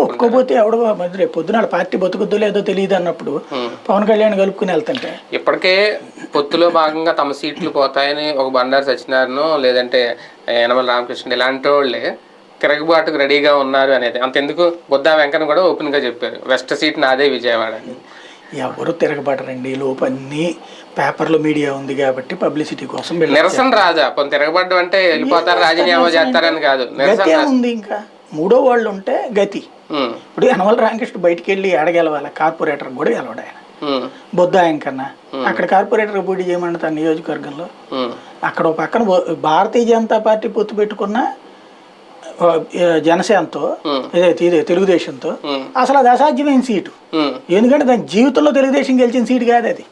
ఒప్పుకోపోతే ఎవడో మరి రేపు పొద్దున పార్టీ బతుకుద్దో లేదో తెలియదు అన్నప్పుడు పవన్ కళ్యాణ్ కలుపుకుని వెళ్తుంటే ఇప్పటికే పొత్తులో భాగంగా తమ సీట్లు పోతాయని ఒక బండారు సత్యనారాయణ లేదంటే యనమల రామకృష్ణ ఇలాంటి వాళ్ళే తిరగబాటుకు రెడీగా ఉన్నారు అనేది అంతెందుకు బుద్ధా వెంకన్న కూడా ఓపెన్గా చెప్పారు వెస్ట్ సీట్ నాదే విజయవాడ అని. ఎవరు తిరగబడరండి లోపు అన్ని పేపర్లో మీడియా ఉంది కాబట్టి పబ్లిసిటీ కోసం నిరసన రాదా కొంత తిరగబడ్డం అంటే వెళ్ళిపోతారు రాజీనామా చేస్తారని కాదు గతి ఉంది. ఇంకా మూడో వాళ్ళు ఉంటే గతి. ఇప్పుడు యనమల రామకృష్ణ బయటికి వెళ్ళి ఎడగెలవాలి కార్పొరేటర్ కూడా గెలవడు ఆయన బొద్దా వెంకన్న అక్కడ కార్పొరేటర్ పోటీ చేయమని తన నియోజకవర్గంలో అక్కడ ఒక పక్కన భారతీయ జనతా పార్టీ పొత్తు పెట్టుకున్న జనసేనతో తెలుగుదేశంతో అసలు అది అసాధ్యమైన సీటు. ఎందుకంటే దాని జీవితంలో తెలుగుదేశం గెలిచిన సీటు కాదు అది.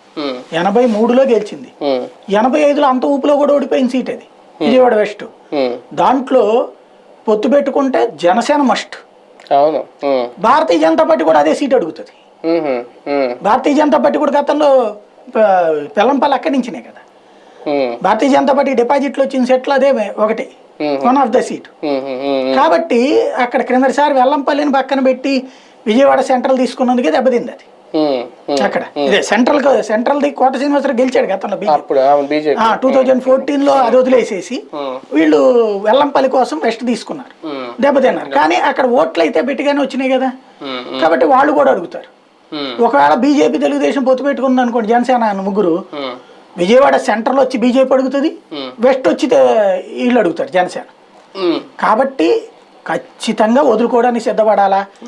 83లో గెలిచింది, 85లో అంత ఊపులో కూడా ఓడిపోయిన సీట్ అది విజయవాడ వెస్ట్. దాంట్లో పొత్తు పెట్టుకుంటే జనసేన మస్ట్, భారతీయ జనతా పార్టీ కూడా అదే సీట్ అడుగుతుంది. భారతీయ జనతా పార్టీ కూడా గతంలో పెల్లంపల్లి అక్కడి నుంచినే కదా. భారతీయ జనతా పార్టీ డిపాజిట్లు వచ్చిన సెట్లు అదే ఒకటి, వన్ ఆఫ్ ద సీట్. కాబట్టి అక్కడ క్రిందసారి వెల్లంపల్లిని పక్కన పెట్టి విజయవాడ సెంట్రల్ తీసుకున్నందుకే దెబ్బతింది అది. అక్కడ ఇదే సెంట్రల్ది కోట శ్రీనివాసరావు గెలిచాడు గతంలో 2014లో. అది వదిలేసేసి వీళ్ళు వెల్లంపల్లి కోసం వెస్ట్ తీసుకున్నారు, దెబ్బతిన్నారు. కానీ అక్కడ ఓట్లు అయితే పెట్టిగానే వచ్చినాయి కదా, కాబట్టి వాళ్ళు కూడా అడుగుతారు. ఒకవేళ బీజేపీ తెలుగుదేశం పొత్తు పెట్టుకుంది అనుకోండి, జనసేన ముగ్గురు, విజయవాడ సెంట్రల్ వచ్చి బీజేపీ అడుగుతుంది, వెస్ట్ వచ్చి వీళ్ళు అడుగుతారు జనసేన. కాబట్టి ఖచ్చితంగా వదులుకోవడానికి సిద్ధపడాలా.